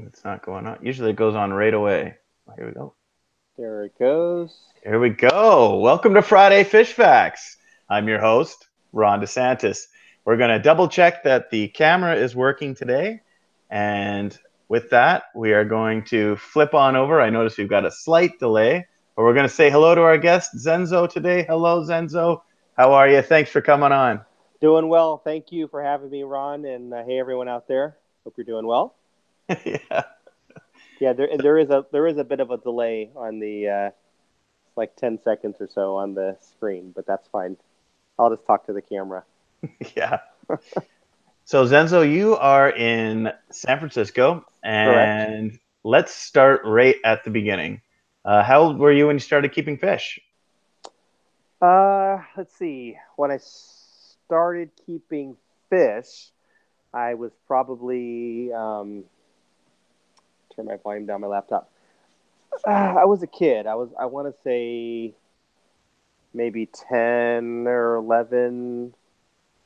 It's not going on. Usually it goes on right away. Here we go. There it goes. Here we go. Welcome to Friday Fish Facts. I'm your host, Ron DeSantis. We're going to double check that the camera is working today. And with that, we are going to flip on over. I notice we've got a slight delay, but we're going to say hello to our guest, Zenzo, today. Hello, Zenzo. How are you? Thanks for coming on. Doing well. Thank you for having me, Ron. And hey, everyone out there. Hope you're doing well. Yeah. Yeah, there is a bit of a delay on the like 10 seconds or so on the screen, but that's fine. I'll just talk to the camera. Yeah. So Zenzo, you are in San Francisco, Correct. and let's start right at the beginning. How old were you when you started keeping fish? Let's see. When I started keeping fish, I was probably turn my volume down my laptop. I was a kid. I want to say maybe 10 or 11,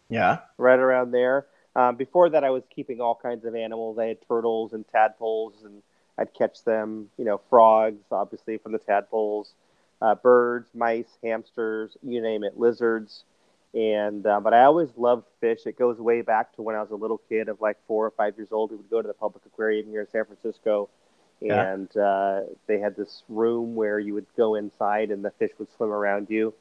Yeah. right around there. Before that, I was keeping all kinds of animals. I had turtles and tadpoles, and I'd catch them. Frogs, obviously from the tadpoles, birds, mice, hamsters, you name it, lizards. And but I always loved fish. It goes way back to when I was a little kid of like 4 or 5 years old. We would go to the public aquarium here in San Francisco, Yeah. and they had this room where you would go inside and the fish would swim around you.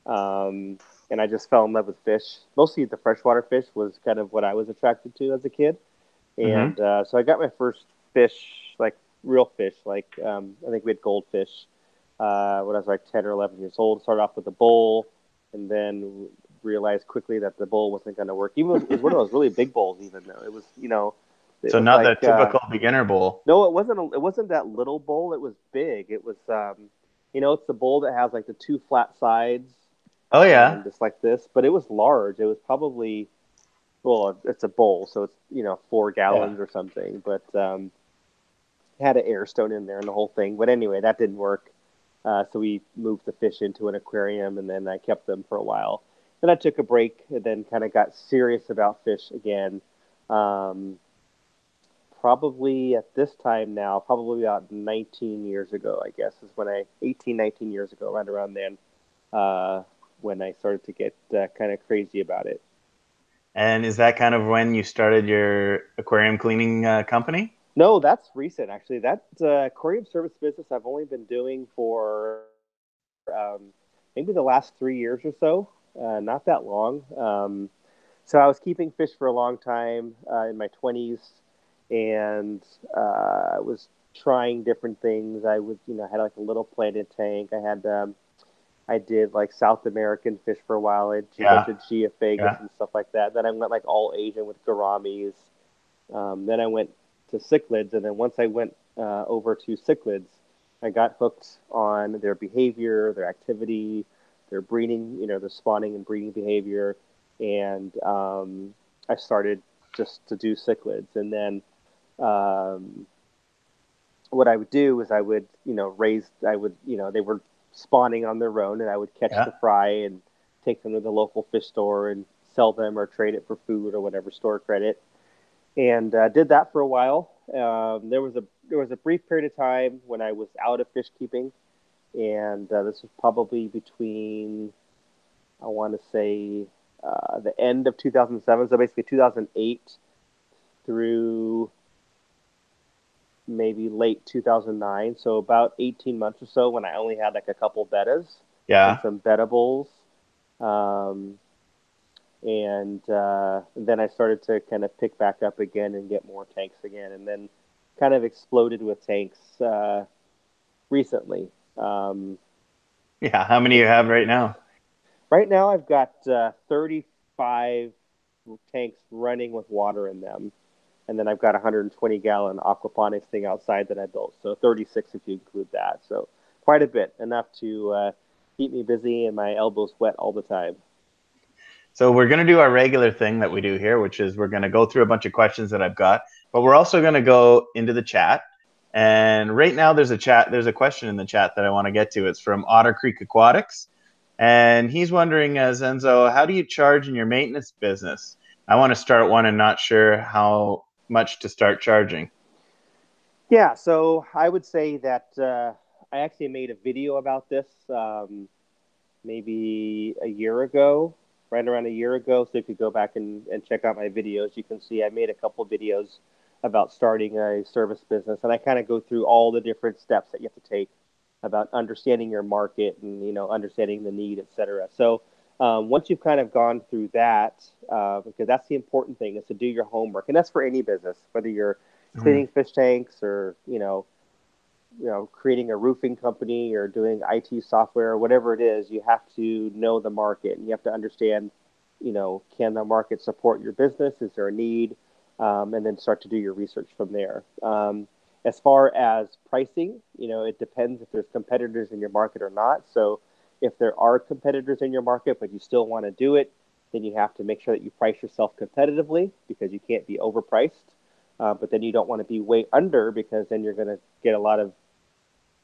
Um, and I just fell in love with fish. Mostly the freshwater fish was kind of what I was attracted to as a kid. Hmm. And so I got my first fish, like real fish, like I think we had goldfish when I was like 10 or 11 years old. Started off with a bowl, and then realized quickly that the bowl wasn't going to work. Even it was one of those really big bowls, even though it was, it So was not the like typical beginner bowl. no, it wasn't. It wasn't that little bowl. It was big. It was, it's the bowl that has like the two flat sides Oh yeah. and just like this. But it was large. It was probably, well, it's a bowl, so it's 4 gallons Yeah. or something. But it had an air stone in there and the whole thing. But anyway, that didn't work. So we moved the fish into an aquarium, and then I kept them for a while. Then I took a break, and then kind of got serious about fish again. Um, Probably at this time now, probably about 19 years ago, I guess, is when 19 years ago, right around then, uh, when I started to get kind of crazy about it. And is that kind of when you started your aquarium cleaning company? No, that's recent, actually. That aquarium service business I've only been doing for maybe the last 3 years or so, not that long. So I was keeping fish for a long time in my 20s, and I was trying different things. I was, had like a little planted tank. I did like South American fish for a while. I did a bunch Yeah. of Geophagus Yeah. and stuff like that. Then I went like all Asian with gouramis. Then I went to cichlids, and then once I went over to cichlids, I got hooked on their behavior, their activity, their breeding, their spawning and breeding behavior, and I started just to do cichlids, and then um, what I would do is I would, they were spawning on their own, and I would catch Yeah. the fry and take them to the local fish store and sell them or trade it for food or whatever, store credit, and did that for a while. There was a brief period of time when I was out of fish keeping, and this was probably between, I want to say, the end of 2007, so basically 2008 through maybe late 2009, so about 18 months or so when I only had like a couple bettas and Yeah. some betta bulls. Um, and then I started to kind of pick back up again and get more tanks again, and then kind of exploded with tanks recently. Um, Yeah. How many you have right now? right now, I've got 35 tanks running with water in them, and then I've got a 120-gallon aquaponics thing outside that I built. So 36 if you include that. So quite a bit, enough to keep me busy and my elbows wet all the time. So we're going to do our regular thing that we do here, which is we're going to go through a bunch of questions that I've got, but we're also going to go into the chat. And right now there's a question in the chat that I want to get to. It's from Otter Creek Aquatics. And he's wondering, Zenzo, how do you charge in your maintenance business? I want to start one and not sure how much to start charging. Yeah, so I would say that I actually made a video about this maybe a year ago, right around a year ago. So if you go back and check out my videos, you can see I made a couple videos about starting a service business, and I kind of go through all the different steps that you have to take about understanding your market and understanding the need, et cetera. So once you've kind of gone through that, because that's the important thing is to do your homework, and that's for any business, whether you're Mhm. cleaning fish tanks or creating a roofing company or doing IT software or whatever it is, you have to know the market and you have to understand, can the market support your business? Is there a need? And then start to do your research from there. As far as pricing, it depends if there's competitors in your market or not. So if there are competitors in your market, but you still want to do it, then you have to make sure that you price yourself competitively because you can't be overpriced. But then you don't want to be way under because then you're going to get a lot of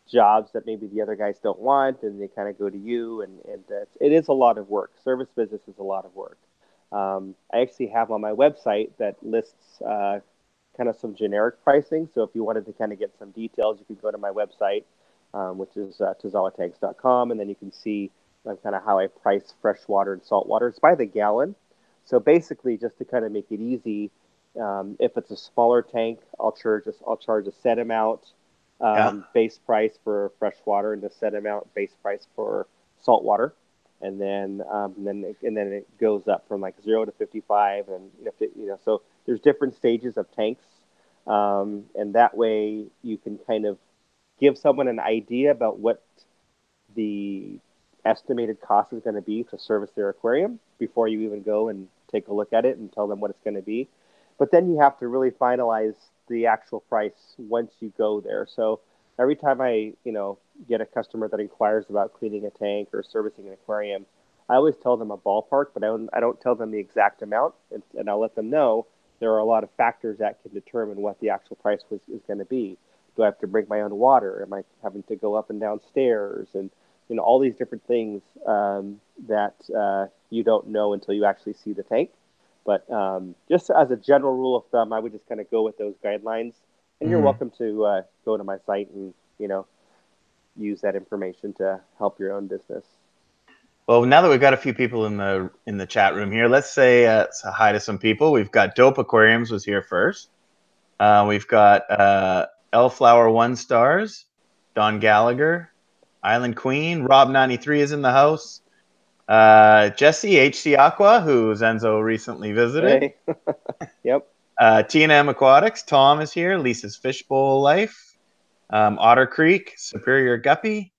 jobs that maybe the other guys don't want, and they kind of go to you. And it is a lot of work. Service business is a lot of work. I actually have on my website that lists kind of some generic pricing. So if you wanted to kind of get some details, you could go to my website, which is tazawatanks.com, and then you can see kind of how I price freshwater and saltwater. It's by the gallon. So basically, just to kind of make it easy, if it's a smaller tank, I'll charge a set amount Yeah. base price for freshwater and a set amount base price for saltwater, and then it goes up from like 0 to 55, and so there's different stages of tanks, and that way you can kind of give someone an idea about what the estimated cost is going to be to service their aquarium before you even go and take a look at it and tell them what it's going to be. But then you have to really finalize the actual price once you go there. So every time I get a customer that inquires about cleaning a tank or servicing an aquarium, I always tell them a ballpark, but I don't tell them the exact amount, and I'll let them know there are a lot of factors that can determine what the actual price is going to be. Do I have to bring my own water? Am I having to go up and down stairs? And all these different things that you don't know until you actually see the tank. But just as a general rule of thumb, I would just kind of go with those guidelines. And you're Mhm. welcome to go to my site and use that information to help your own business. Well, now that we've got a few people in the chat room here, let's say hi to some people. We've got Dope Aquariums was here first. We've got Elflower One Stars, Don Gallagher, Island Queen, Rob93 is in the house. Jesse HC Aqua, who Zenzo recently visited. Hey, yep. T&M Aquatics, Tom is here. Lisa's Fishbowl Life. Otter Creek, Superior Guppy.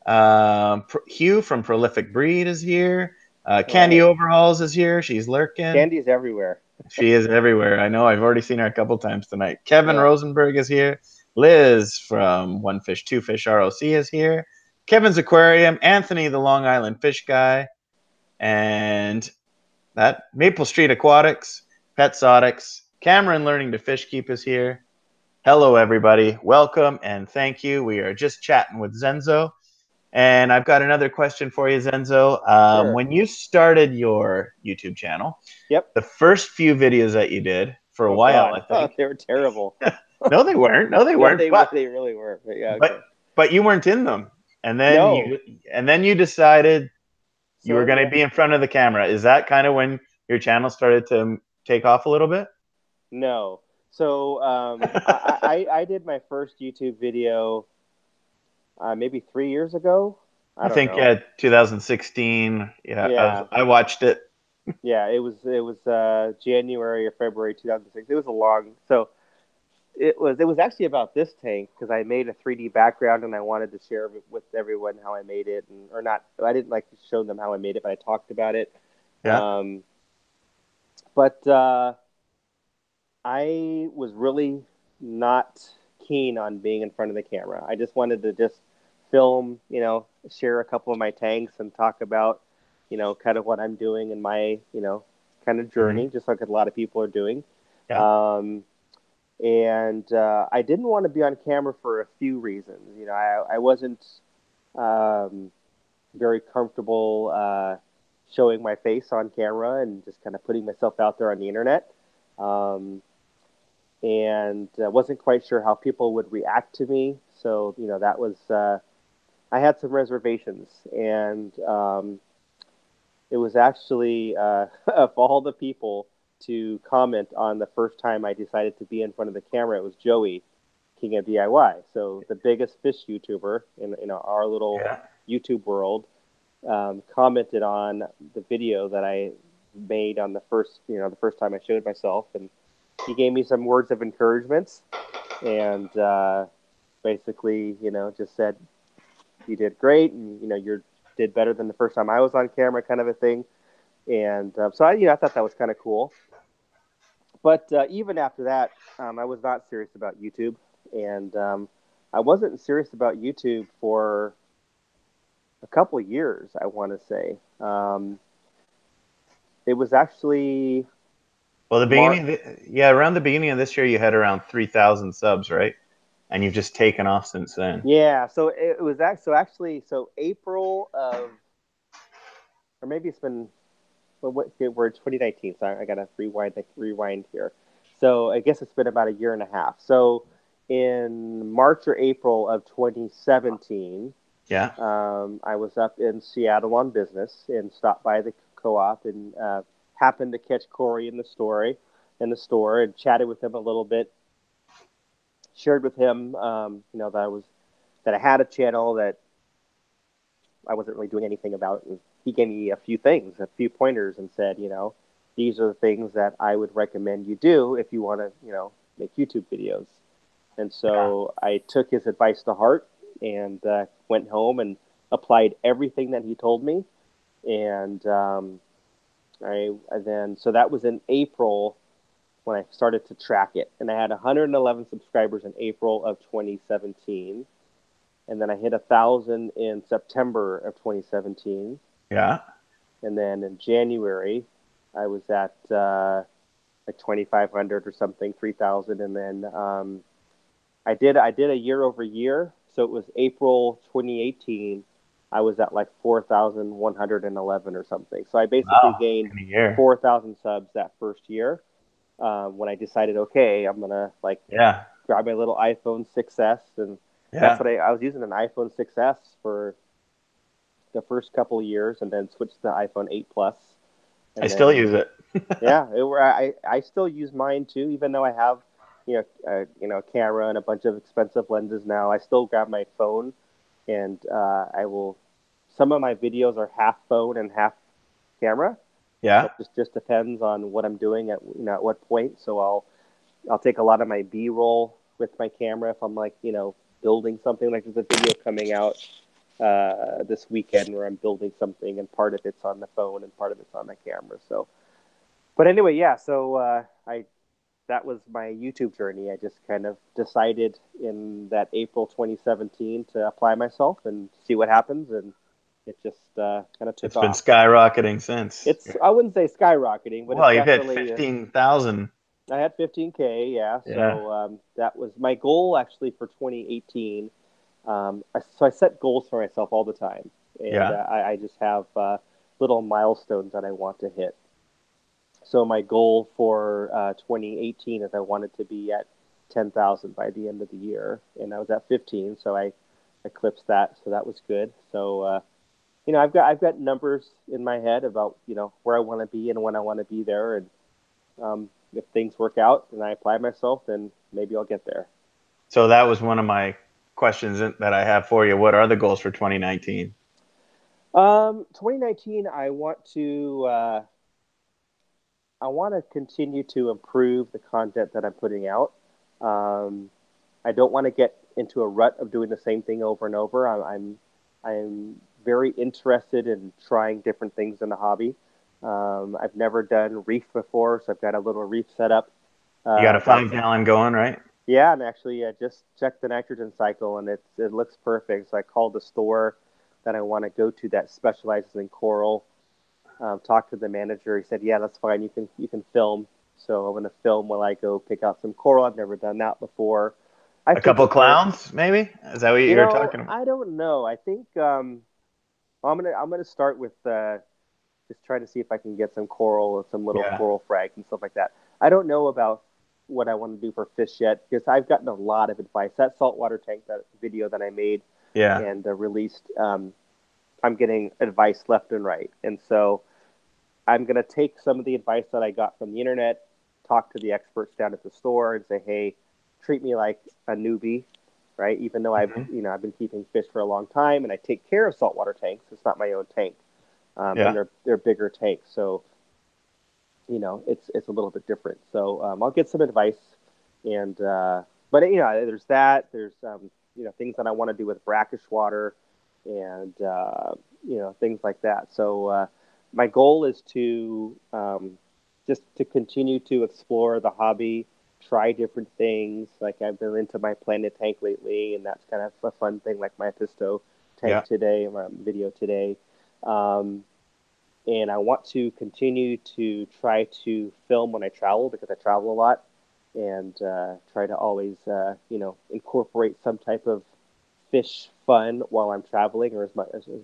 Hugh from Prolific Breed is here. All Candy right. Overhauls is here. She's lurking. Candy's everywhere. She is everywhere. I know. I've already seen her a couple times tonight. Kevin Yeah. Rosenberg is here. Liz from One Fish, Two Fish ROC is here. Kevin's Aquarium. Anthony, the Long Island Fish Guy. And that Maple Street Aquatics. Petsotics. Cameron Learning to Fish Keep is here. Hello, everybody. Welcome and thank you. We are just chatting with Zenzo. And I've got another question for you, Zenzo. Sure. When you started your YouTube channel, Yep. the first few videos that you did for a Oh while, I God, think. they were terrible. No, they weren't. No, they No, weren't. they But they really were. But yeah, but okay. but you weren't in them, and then No. you decided you were So going to yeah, be in front of the camera. Is that kind of when your channel started to take off a little bit? no. So I did my first YouTube video maybe 3 years ago. I I don't think know. 2016. Yeah, Yeah, I watched it. yeah. It was January or February 2006. It was a long. So it was actually about this tank because I made a 3D background and I wanted to share with everyone how I made it, and or not. I didn't like to show them how I made it, but I talked about it. Yeah. Um, but I was really not keen on being in front of the camera. I just wanted to just film, share a couple of my tanks and talk about, kind of what I'm doing in my, kind of Hmm. journey, just like a lot of people are doing. Yeah. Um, and I didn't want to be on camera for a few reasons. I wasn't um, very comfortable showing my face on camera and just kind of putting myself out there on the internet. Um, and wasn't quite sure how people would react to me. So, that was, I had some reservations. And it was actually, of all the people to comment on the first time I decided to be in front of the camera, it was Joey, King of DIY. So the biggest fish YouTuber in our little Yeah. YouTube world, commented on the video that I made on the first time I showed myself, and he gave me some words of encouragement, and basically, just said you did great, and you did better than the first time I was on camera, kind of a thing. And so I thought that was kind of cool. But even after that, I was not serious about YouTube, and I wasn't serious about YouTube for a couple of years, I want to say. It was actually Well, around the beginning of this year, you had around 3,000 subs, right? And you've just taken off since then. yeah. So it was so April of, or maybe it's been, well, we're in 2019, so I gotta rewind here. So I guess it's been about a year and a half. So in March or April of 2017, Yeah. I was up in Seattle on business and stopped by the co-op and happened to catch Corey in the store and chatted with him a little bit. Shared with him, that I had a channel that I wasn't really doing anything about, and he gave me a few pointers, and said, these are the things that I would recommend you do if you want to, make YouTube videos. And so I took his advice to heart and went home and applied everything that he told me. And so that was in April when I started to track it. And I had 111 subscribers in April of 2017. And then I hit 1,000 in September of 2017. Yeah. And then in January, I was at like 2,500 or something, 3,000. And then I did a year over year. So it was April 2018. I was at like 4,111 or something. So I basically Wow. gained In a year. 4,000 subs that first year, when I decided, okay, I'm gonna Yeah. grab my little iPhone 6s, and that's Yeah. what I was using, an iPhone 6s for the first couple of years, and then switched to the iPhone 8 Plus, I and still then use it. yeah, I still use mine too, even though I have a camera and a bunch of expensive lenses now. I still grab my phone, and I will. Some of my videos are half phone and half camera. So Yeah. it just depends on what I'm doing at what point. So I'll take a lot of my B-roll with my camera if I'm building something. Like there's a video coming out this weekend where I'm building something, and part of it's on the phone and part of it's on my camera. So, but anyway, yeah. So I that was my YouTube journey. I just kind of decided in that April 2017 to apply myself and see what happens, and it just kind of took It's been off. skyrocketing since. I wouldn't say skyrocketing, but it's Well, you've hit definitely. 15,000. I had 15K, yeah. Yeah. So that was my goal actually for 2018. So I set goals for myself all the time, and Yeah. I just have little milestones that I want to hit. So my goal for 2018 is I wanted to be at 10,000 by the end of the year, and I was at 15, so I eclipsed that, so that was good. So I've got numbers in my head about where I want to be and when I want to be there, and if things work out and I apply myself, then maybe I'll get there. So that was one of my questions that I have for you. What are the goals for 2019? 2019, I want to continue to improve the content that I'm putting out. Um, I don't want to get into a rut of doing the same thing over and over. I'm very interested in trying different things in the hobby. I've never done reef before, so I've got a little reef set up. You got a That 5 gallon going, right? Yeah, and actually, I just checked the nitrogen cycle, and it looks perfect. So I called the store that I want to go to that specializes in coral. Talked to the manager. He said, "Yeah, that's fine. You can film." So I'm going to film while I go pick out some coral. I've never done that before. I A think couple that they're, clowns, maybe? Is that what you're talking about? I don't know. I think I'm gonna start with just trying to see if I can get some coral or some little Yeah. coral frags and stuff like that. I don't know about what I want to do for fish yet, because I've gotten a lot of advice. That saltwater tank, that video that I made Yeah. and released, I'm getting advice left and right. And so I'm going to take some of the advice that I got from the internet, talk to the experts down at the store and say, hey, treat me like a newbie, right? Even though I've been keeping fish for a long time and I take care of saltwater tanks. It's not my own tank. And they're bigger tanks. So, it's a little bit different. So I'll get some advice. And, but, there's that. There's, things that I want to do with brackish water and, things like that. So my goal is to just to continue to explore the hobby, try different things. Like I've been into my Planet tank lately, and that's kind of a fun thing, like my Pisto tank today, my video today. And I want to continue to try to film when I travel, because I travel a lot, and try to always, incorporate some type of fish fun while I'm traveling, or as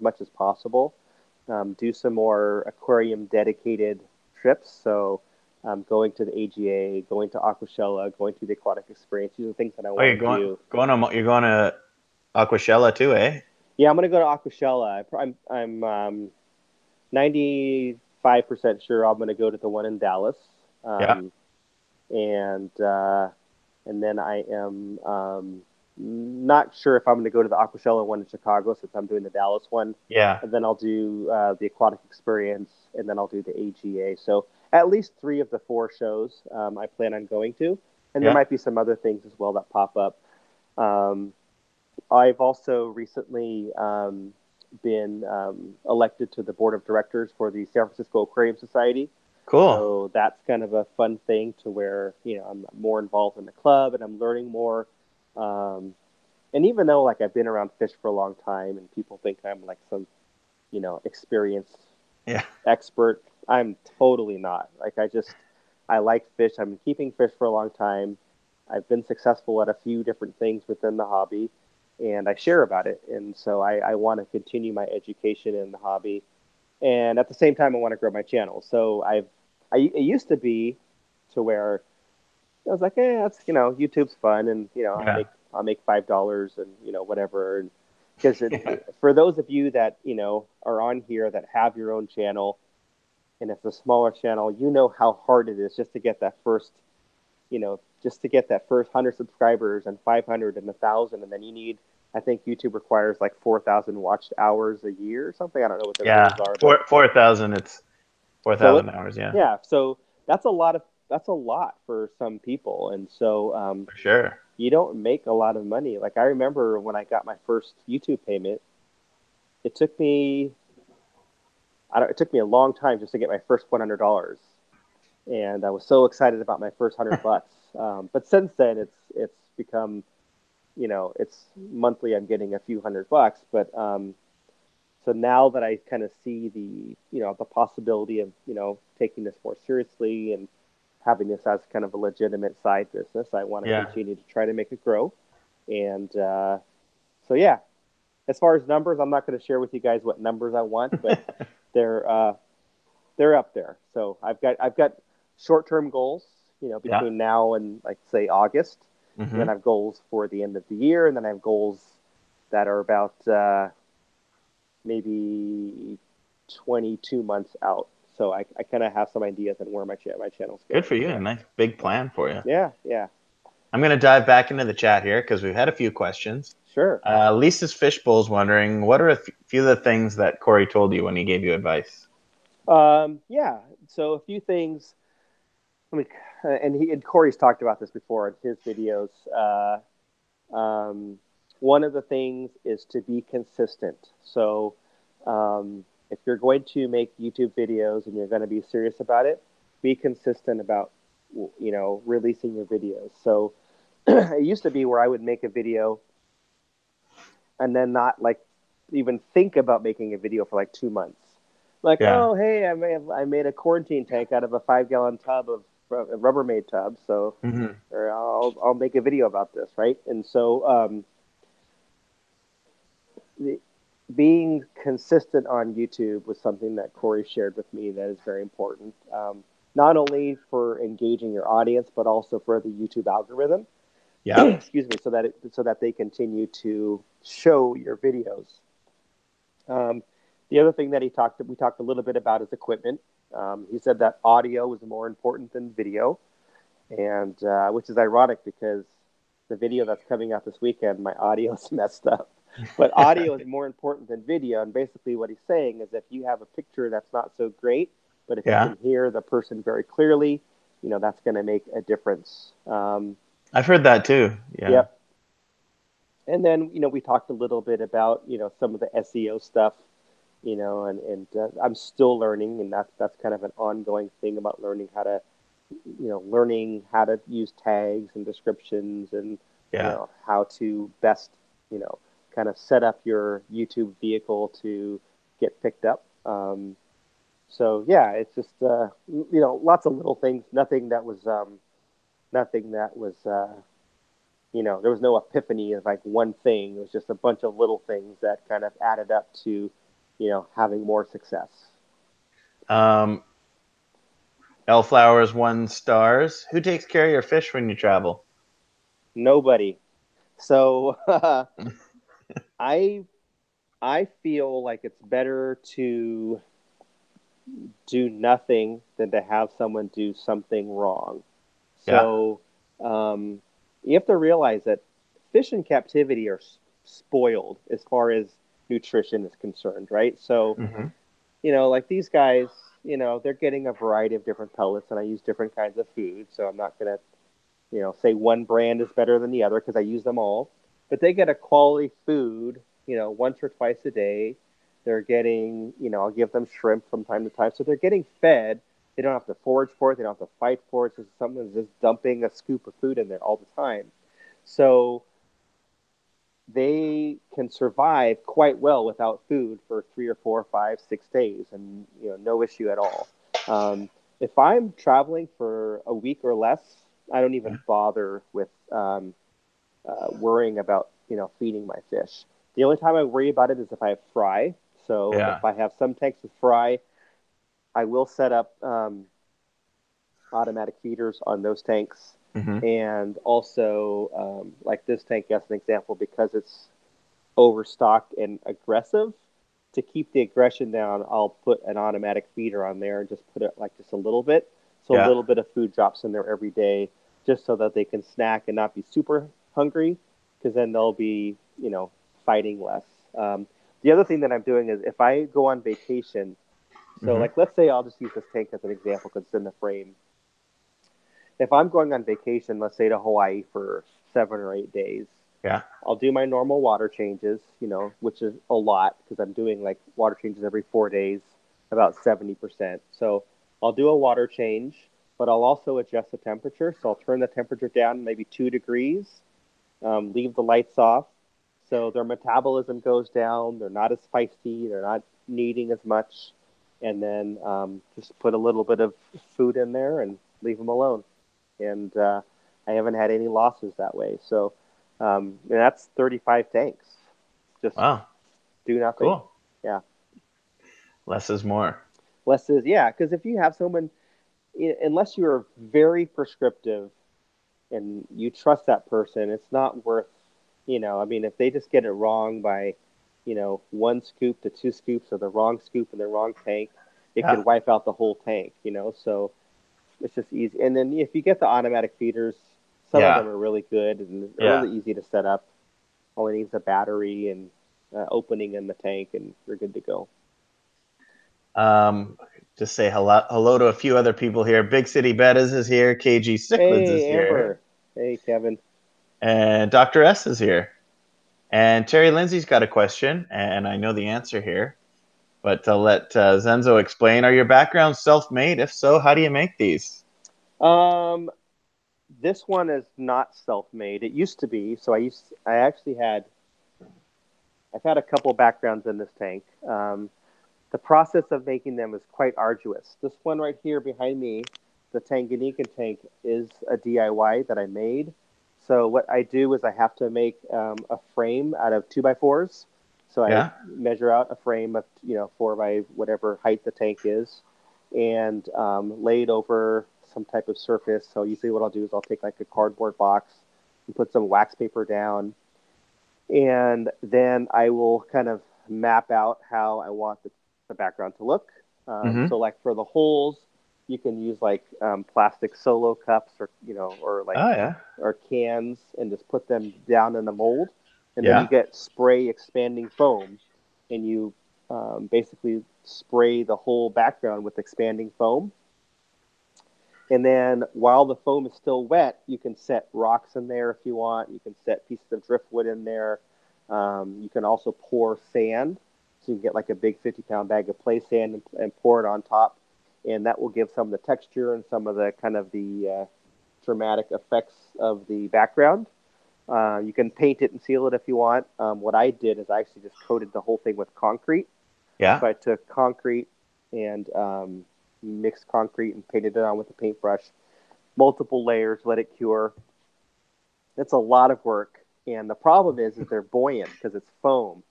much as possible. Do some more aquarium dedicated trips. So going to the AGA, going to Aquashella, going to the aquatic experience. These are things that I want to do. You're going to Aquashella too, eh? Yeah, I'm going to go to Aquashella. I'm 95% sure I'm going to go to the one in Dallas. And then I am not sure if I'm going to go to the Aquashella one in Chicago, since I'm doing the Dallas one. Yeah. And then I'll do the aquatic experience, and then I'll do the AGA. So at least 3 of the 4 shows I plan on going to. And there might be some other things as well that pop up. I've also recently been elected to the board of directors for the San Francisco Aquarium Society. Cool. So that's kind of a fun thing, to where, I'm more involved in the club and I'm learning more. And even though I've been around fish for a long time and people think I'm like some, experienced expert, I'm totally not. I like fish. I've been keeping fish for a long time. I've been successful at a few different things within the hobby, and I share about it. And so I want to continue my education in the hobby. And at the same time, I want to grow my channel. So it used to be to where I was like, that's, YouTube's fun, and I'll make $5 and whatever. And because for those of you that are on here that have your own channel, and it's a smaller channel, how hard it is just to get that first, 100 subscribers and 500 and 1,000, and then you need. I think YouTube requires like 4,000 watched hours a year or something. I don't know what the rules are. 4,000. It's 4,000 hours. Yeah. Yeah. So that's a lot for some people, and so For sure. You don't make a lot of money. Like I remember when I got my first YouTube payment, it took me a long time just to get my first $100, and I was so excited about my first $100. But since then, it's become, it's monthly. I'm getting a few $100, but so now that I kind of see the possibility of taking this more seriously and having this as kind of a legitimate side business, I want to continue to try to make it grow. And so yeah, as far as numbers, I'm not going to share with you guys what numbers I want, but they're up there. So I've got short-term goals, between now and say August. Mm-hmm. And then I have goals for the end of the year, and then I have goals that are about maybe 22 months out. So I kind of have some ideas on where my channel's going. Good for you. A nice big plan for you. Yeah. I'm going to dive back into the chat here because we've had a few questions. Sure. Lisa's Fishbowl's wondering, what are a few of the things that Corey told you when he gave you advice? Yeah. So a few things. And Corey's talked about this before in his videos. One of the things is to be consistent. So if you're going to make YouTube videos and you're going to be serious about it, be consistent about, releasing your videos. So it used to be where I would make a video and then not even think about making a video for 2 months. Oh, hey, I made a quarantine tank out of a 5-gallon tub of a Rubbermaid tub. So or I'll make a video about this. Right. And so, being consistent on YouTube was something that Corey shared with me that is very important. not only for engaging your audience, but also for the YouTube algorithm. Yeah. Excuse me, so that they continue to show your videos. The other thing that we talked a little bit about is equipment. He said that audio is more important than video, and which is ironic because the video that's coming out this weekend, my audio is messed up. But audio is more important than video, and basically what he's saying is if you have a picture that's not so great, but if you can hear the person very clearly, that's going to make a difference. I've heard that too. Yeah. Yep. And then, we talked a little bit about, some of the SEO stuff, and I'm still learning, and that's kind of an ongoing thing about learning how to use tags and descriptions and, how to best, kind of set up your YouTube vehicle to get picked up. So yeah, it's just, lots of little things, nothing that was, there was no epiphany of like one thing. It was just a bunch of little things that kind of added up to, having more success. Flowers 1 stars. Who takes care of your fish when you travel? Nobody. So I feel like it's better to do nothing than to have someone do something wrong. So you have to realize that fish in captivity are spoiled as far as nutrition is concerned, right? So, like these guys, they're getting a variety of different pellets, and I use different kinds of food. So I'm not going to, say one brand is better than the other because I use them all. But they get a quality food, once or twice a day. They're getting, I'll give them shrimp from time to time. So they're getting fed. They don't have to forage for it. They don't have to fight for it. It's just something that's just dumping a scoop of food in there all the time. So they can survive quite well without food for 3 or 4 or 5, 6 days, and no issue at all. If I'm traveling for a week or less, I don't even bother with worrying about feeding my fish. The only time I worry about it is if I have fry. So if I have some tanks with fry, I will set up automatic feeders on those tanks. And also, like this tank, as an example, because it's overstocked and aggressive, to keep the aggression down, I'll put an automatic feeder on there and just put it like just a little bit. So a little bit of food drops in there every day, just so that they can snack and not be super hungry, because then they'll be, fighting less. The other thing that I'm doing is if I go on vacation, so like let's say I'll just use this tank as an example because it's in the frame. If I'm going on vacation, let's say to Hawaii for 7 or 8 days, I'll do my normal water changes, which is a lot because I'm doing like water changes every 4 days, about 70%. So I'll do a water change, but I'll also adjust the temperature. So I'll turn the temperature down maybe 2 degrees, leave the lights off. So their metabolism goes down. They're not as feisty. They're not needing as much. And then just put a little bit of food in there and leave them alone. And I haven't had any losses that way. So and that's 35 tanks. Just do nothing. Cool. Yeah. Less is more. Less is, yeah. Because if you have someone, unless you're very prescriptive and you trust that person, it's not worth, if they just get it wrong by, 1 scoop to 2 scoops of the wrong scoop in the wrong tank, it could wipe out the whole tank, so it's just easy. And then if you get the automatic feeders, some of them are really good and they're really easy to set up. All it needs is a battery and opening in the tank, and you're good to go. Just say hello to a few other people here. Big City Bettas is here. KG Cichlids is here. Amber. Hey, Kevin. And Dr. S is here. And Terry Lindsay's got a question, and I know the answer here. But to let Zenzo explain, are your backgrounds self-made? If so, how do you make these? This one is not self-made. It used to be. So I've had a couple backgrounds in this tank. The process of making them is quite arduous. This one right here behind me, the Tanganyika tank, is a DIY that I made. So what I do is I have to make a frame out of 2x4s. So I measure out a frame of 4 by whatever height the tank is, and lay it over some type of surface. So usually what I'll do is I'll take like a cardboard box and put some wax paper down, and then I will kind of map out how I want the background to look. Mm-hmm. So like for the holes, you can use like plastic Solo cups, or or like Oh yeah. or cans, and just put them down in the mold, and then you Yeah. get spray expanding foam, and you basically spray the whole background with expanding foam. And then while the foam is still wet, you can set rocks in there if you want. You can set pieces of driftwood in there. You can also pour sand. So you can get like a big 50-pound bag of play sand and pour it on top. And that will give some of the texture and some of the kind of the dramatic effects of the background. You can paint it and seal it if you want. What I did is I actually just coated the whole thing with concrete. Yeah. So I took concrete and mixed concrete and painted it on with a paintbrush. Multiple layers, let it cure. It's a lot of work. And the problem is they're buoyant because it's foam.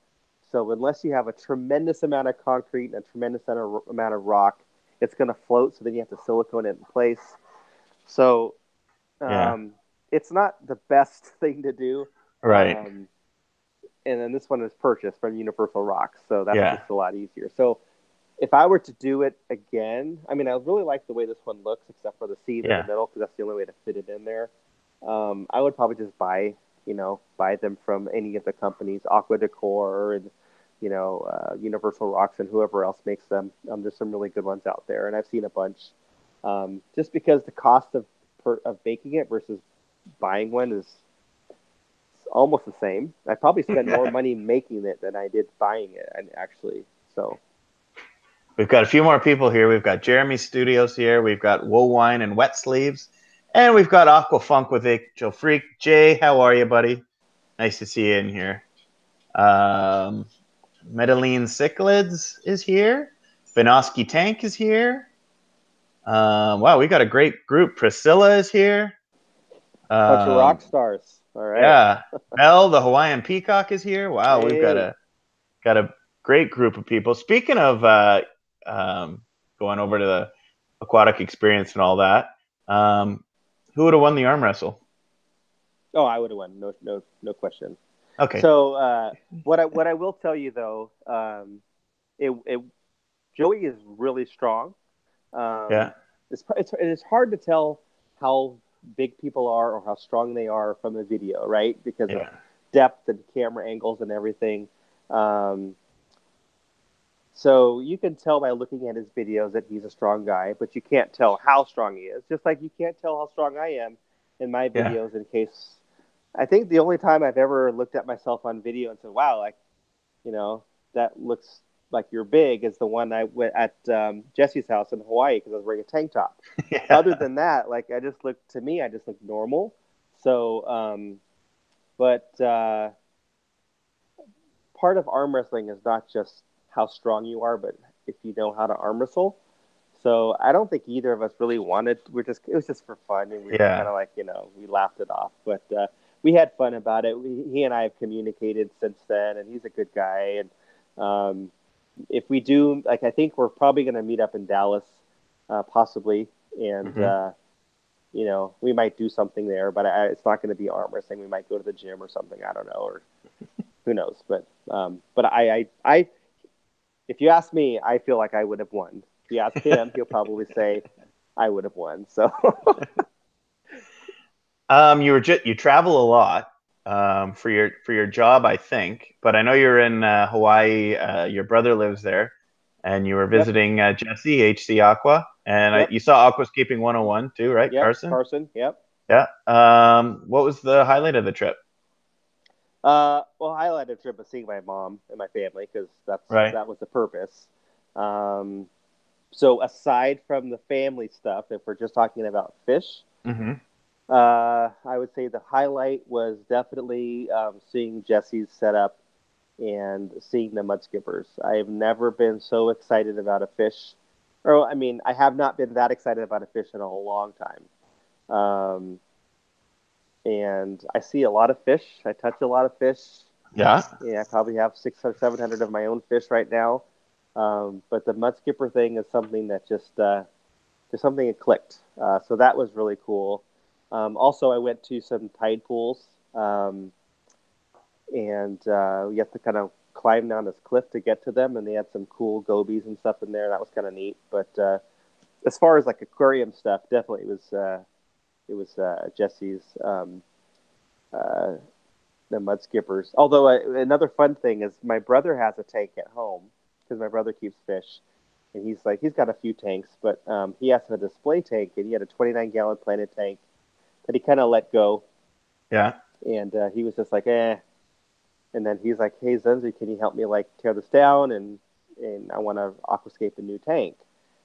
So unless you have a tremendous amount of concrete and a tremendous amount of rock, it's going to float. So then you have to silicone it in place. So Yeah. it's not the best thing to do. Right. And then this one is purchased from Universal Rocks. So that's Yeah. just a lot easier. So if I were to do it again, I mean, I really like the way this one looks, except for the seam in the Yeah. middle, because that's the only way to fit it in there. I would probably just buy them from any of the companies, Aqua Decor and, Universal Rocks and whoever else makes them. There's some really good ones out there, and I've seen a bunch. Just because the cost of making it versus buying one is almost the same. I probably spent more money making it than I did buying it, and actually. So We've got a few more people here. We've got Jeremy Studios here. We've got Woe Wine and Wet Sleeves. And we've got Aqua Funk with Joe Freak. Jay, how are you, buddy? Nice to see you in here. Medellin Cichlids is here. Benoski Tank is here. Wow, we got a great group. Priscilla is here. bunch of rock stars. All right. Yeah. Mel, the Hawaiian Peacock, is here. Wow, we've Hey. got a great group of people. Speaking of going over to the aquatic experience and all that, who would have won the arm wrestle? Oh, I would have won. No question. Okay. So what I will tell you though, it Joey is really strong. Yeah. It's hard to tell how big people are or how strong they are from the video, right? Because of Yeah. depth and camera angles and everything. So you can tell by looking at his videos that he's a strong guy, but you can't tell how strong he is. Just like you can't tell how strong I am in my Yeah. videos. In case, I think the only time I've ever looked at myself on video and said, "Wow, like, that looks like you're big," is the one I went at Jesse's house in Hawaii because I was wearing a tank top. Yeah. Other than that, like I just looked normal. So, but part of arm wrestling is not just how strong you are, but if you know how to arm wrestle. So I don't think either of us really wanted. It was just for fun, and we just kind Yeah. of like we laughed it off. But we had fun about it. He and I have communicated since then, and he's a good guy. And if we do, like, I think we're probably going to meet up in Dallas, possibly, and Mm-hmm. we might do something there. But it's not going to be arm wrestling. We might go to the gym or something. I don't know, or who knows. But I if you ask me, I feel like I would have won. If you ask him, he'll probably say I would have won. So You travel a lot for your job, I think. But I know you're in Hawaii. Your brother lives there, and you were yep, visiting Jesse HC Aqua, and yep, you saw Aquascaping 101 too, right, yep. Carson? Carson, yep. Yeah. What was the highlight of the trip? Well, I highlighted a trip of seeing my mom and my family because Right. that was the purpose. Um, so aside from the family stuff, if we're just talking about fish, Mm-hmm. I would say the highlight was definitely seeing Jesse's setup and seeing the mud skippers. I have never been so excited about a fish, or I mean, I have not been that excited about a fish in a long time. And I see a lot of fish. I touch a lot of fish. Yeah. Yeah, I probably have 600, 700 of my own fish right now. But the mud skipper thing is something that just there's something that clicked. So that was really cool. Also, I went to some tide pools, and we have to kind of climb down this cliff to get to them, and they had some cool gobies and stuff in there. That was kind of neat. But as far as like aquarium stuff, definitely it was Jesse's the mud skippers. Although another fun thing is my brother has a tank at home because my brother keeps fish, and he's got a few tanks, but he has a display tank, and he had a 29-gallon planted tank that he kind of let go. Yeah. And he was just like, eh. And then he's like, hey, Zenzo, can you help me like tear this down? And I want to aquascape a new tank.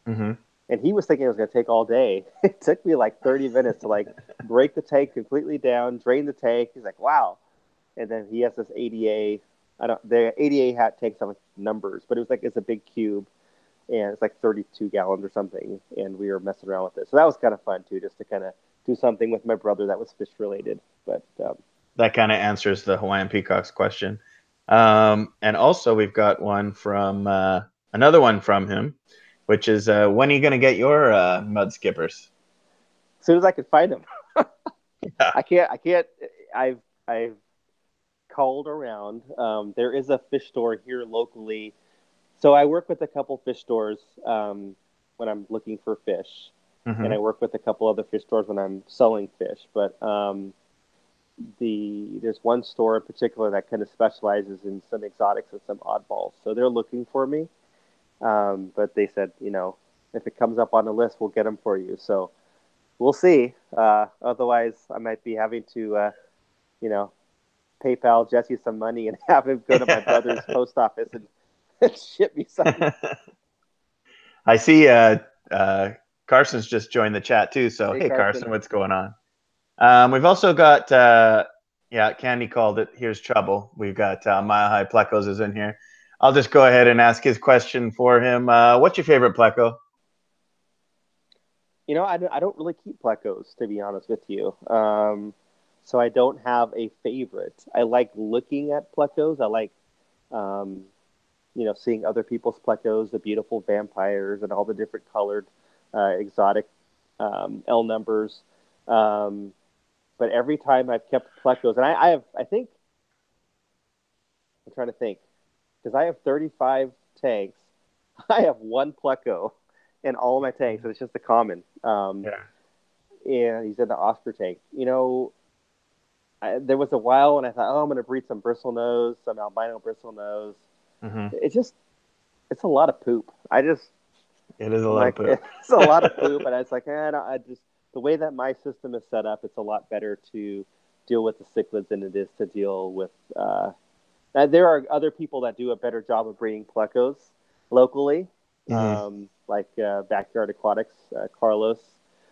Mm-hmm. And he was thinking it was going to take all day. It took me like 30 minutes to like break the tank completely down, drain the tank. He's like, wow. And then he has this ADA. The ADA hat takes on numbers, but it's a big cube, and it's like 32 gallons or something. And we were messing around with it. So that was kind of fun too, just to kind of do something with my brother that was fish related. But that kind of answers the Hawaiian peacocks question. And also we've got one from another one from him, which is when are you going to get your mud skippers? as soon as I could find them. Yeah. I can't. I've called around. There is a fish store here locally. So I work with a couple fish stores when I'm looking for fish, Mm-hmm. and I work with a couple other fish stores when I'm selling fish. But there's one store in particular that kind of specializes in some exotics and some oddballs. So they're looking for me. But they said, if it comes up on the list, we'll get them for you. So we'll see. Otherwise, I might be having to, PayPal Jesse some money and have him go to my brother's post office and ship me something. I see Carson's just joined the chat too. So, hey, Carson, what's going on? We've also got, Candy called it. Here's trouble. We've got Mile High Plecos is in here. I'll just go ahead and ask his question for him. What's your favorite Pleco? I don't really keep Plecos, to be honest with you. So I don't have a favorite. I like looking at Plecos. I like, seeing other people's Plecos, the beautiful vampires and all the different colored exotic L numbers. But every time I've kept Plecos, and I think, I'm trying to think, because I have 35 tanks, I have one Pleco in all of my tanks, and it's just a common. And he's in the Oscar tank. There was a while when I thought, I'm going to breed some bristlenose, some albino bristlenose. Mm-hmm. It's a lot of poop. It is a lot of poop. It's a lot of poop, and I was like, the way that my system is set up, it's a lot better to deal with the cichlids than it is to deal with. There are other people that do a better job of breeding Plecos locally, like Backyard Aquatics, Carlos.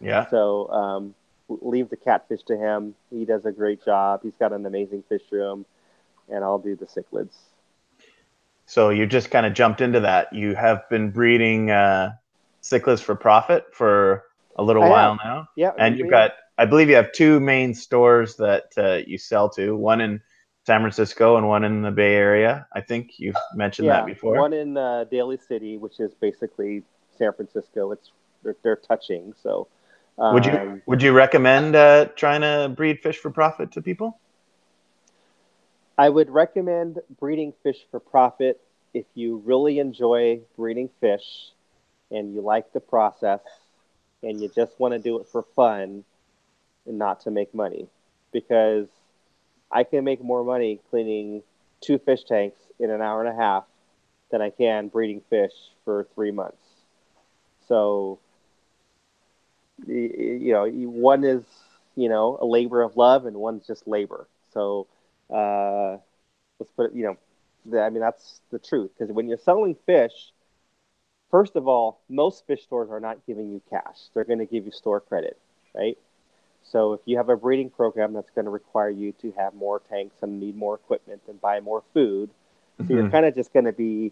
Yeah. So leave the catfish to him. He does a great job. He's got an amazing fish room, and I'll do the cichlids. So you just kind of jumped into that. You have been breeding cichlids for profit for a little while now. Yeah. And I believe you have two main stores that you sell to, one in San Francisco and one in the Bay Area. I think you've mentioned that before. One in Daly City, which is basically San Francisco. They're touching. So would you recommend trying to breed fish for profit to people? I would recommend breeding fish for profit if you really enjoy breeding fish and you like the process and you just want to do it for fun and not to make money. Because I can make more money cleaning 2 fish tanks in an hour and a half than I can breeding fish for 3 months. So, one is, a labor of love and one's just labor. So, let's put it, that's the truth. Because when you're selling fish, first of all, most fish stores are not giving you cash. They're going to give you store credit, right? So if you have a breeding program that's going to require you to have more tanks and need more equipment and buy more food, so you're kind of just going to be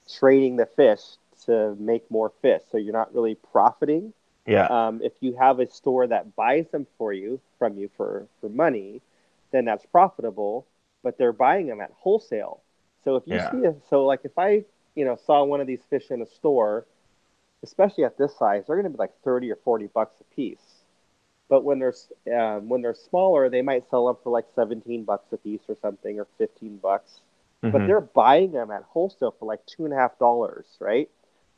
trading the fish to make more fish. So you're not really profiting. Yeah. If you have a store that buys them from you for money, then that's profitable. But they're buying them at wholesale. So if you see if saw one of these fish in a store, especially at this size, they're going to be like 30 or 40 bucks a piece. But when they're smaller, they might sell them for like 17 bucks a piece or something, or 15 bucks. But Hmm. they're buying them at wholesale for like $2.50, right?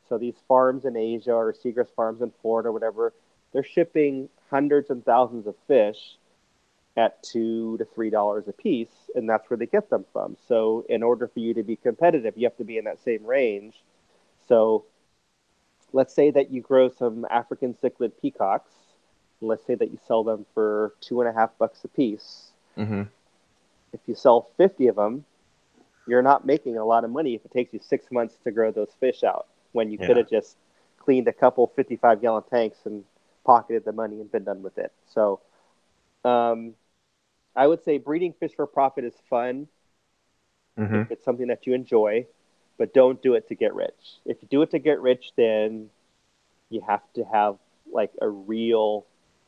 So these farms in Asia or Seagrass farms in Florida, or whatever, they're shipping hundreds and thousands of fish at $2 to $3 a piece, and that's where they get them from. So in order for you to be competitive, you have to be in that same range. So let's say that you grow some African cichlid peacocks. Let's say that you sell them for $2.50 a piece. Hmm. If you sell 50 of them, you're not making a lot of money if it takes you 6 months to grow those fish out, when you could Yeah. have just cleaned a couple 55-gallon tanks and pocketed the money and been done with it. So um, I would say breeding fish for profit is fun if Hmm. it's something that you enjoy, but don't do it to get rich. If you do it to get rich, then you have to have like a real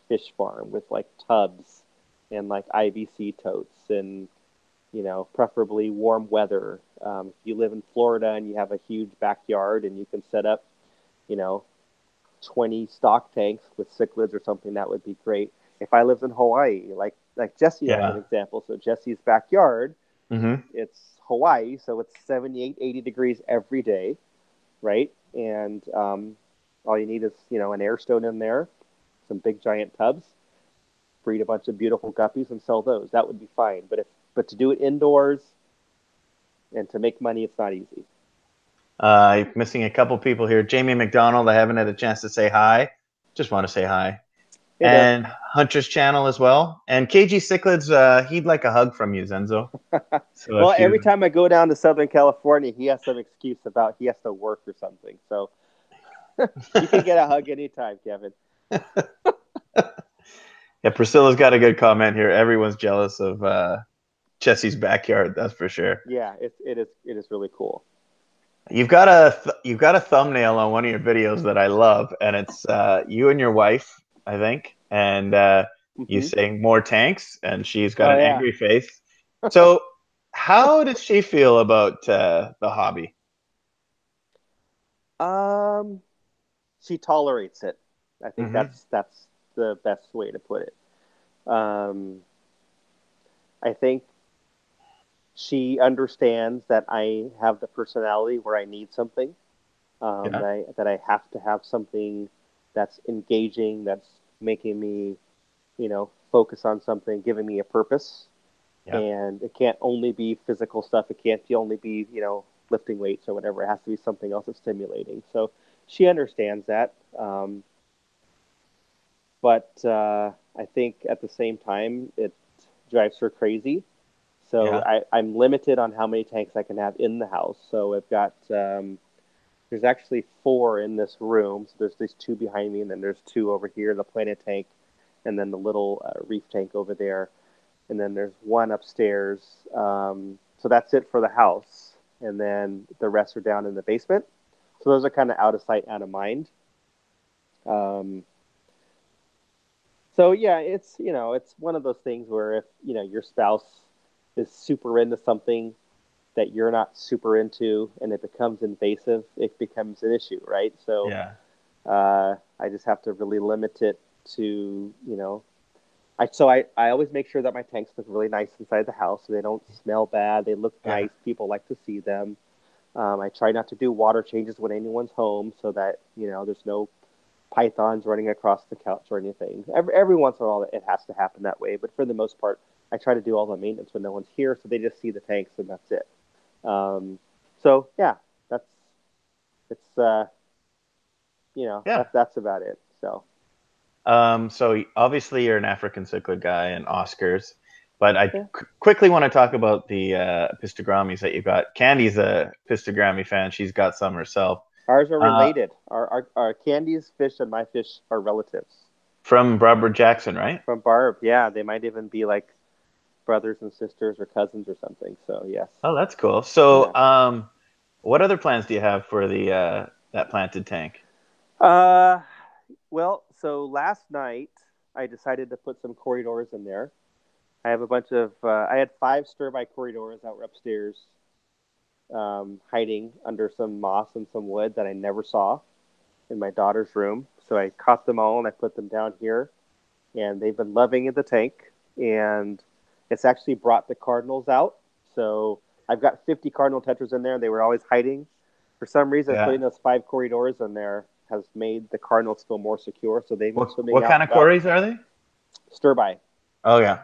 fish farm with like tubs and like IBC totes, and preferably warm weather. If you live in Florida and you have a huge backyard and you can set up, you know, 20 stock tanks with cichlids or something, that would be great. If I lived in Hawaii, like Jesse as an Yeah. example, so Jesse's backyard, Hmm. it's Hawaii, so it's 78, 80 degrees every day, right? And all you need is, an air stone in there, some big giant tubs, breed a bunch of beautiful guppies and sell those. That would be fine. But to do it indoors and to make money, it's not easy. Missing a couple people here. Jamie McDonald, I haven't had a chance to say hi. Just want to say hi. Hey there. And Hunter's channel as well. And KG Cichlids, he'd like a hug from you, Zenzo. So Well, if every you, time I go down to Southern California, he has some excuse about he has to work or something. So you can get a hug anytime, Kevin. yeah, Priscilla's got a good comment here. Everyone's jealous of Jesse's backyard, that's for sure. Yeah, it is really cool. You've got a thumbnail on one of your videos that I love, and it's you and your wife, I think, and you Hmm. saying more tanks, and she's got Oh an yeah. angry face. So, how does she feel about the hobby? Um, she tolerates it. I think Hmm. that's the best way to put it. Um, I think she understands that I have the personality where I need something. Yeah, That I have to have something that's engaging, that's making me, focus on something, giving me a purpose. yeah, And it can't only be physical stuff. It can't only be, lifting weights or whatever. It has to be something else that's stimulating. So she understands that. But I think at the same time, it drives her crazy. So yeah, I'm limited on how many tanks I can have in the house. So I've got, there's actually four in this room. So there's these two behind me, and then there's two over here, the planet tank, and then the little reef tank over there. And then there's one upstairs. So that's it for the house. And then the rest are down in the basement. So those are kind of out of sight, out of mind. Um, so yeah, it's one of those things where if your spouse is super into something that you're not super into, and it becomes invasive, it becomes an issue, right? So yeah, I just have to really limit it to I always make sure that my tanks look really nice inside the house, so they don't smell bad. They look yeah, nice. People like to see them. I try not to do water changes when anyone's home, so that there's no pythons running across the couch or anything. Every once in a while, it has to happen that way, but for the most part, I try to do all the maintenance when no one's here, so they just see the tanks and that's it. Um, so yeah, that's it's yeah. that's about it. So So obviously you're an African cichlid guy and Oscars, but I yeah, quickly want to talk about the pistogrammies that you got. Candy's a pistogrammy fan; she's got some herself. ours are Uh, related. Our Candy's fish and my fish are relatives from Barbara Jackson, right? from Barb. Yeah, they might even be like brothers and sisters or cousins or something. So yes, Oh, that's cool. So, yeah. what other plans do you have for the that planted tank? Uh, well, so last night I decided to put some corridors in there. I have a bunch of I had five stir by corridors that were upstairs, hiding under some moss and some wood that I never saw in my daughter's room. So I caught them all and I put them down here, and they've been loving in the tank. And it's actually brought the cardinals out. So I've got 50 cardinal tetras in there, and they were always hiding. For some reason, putting those 5 corridors in there has made the cardinals feel more secure. So they've been swimming out. What kind of Corys are they? Stir-by. Oh, yeah.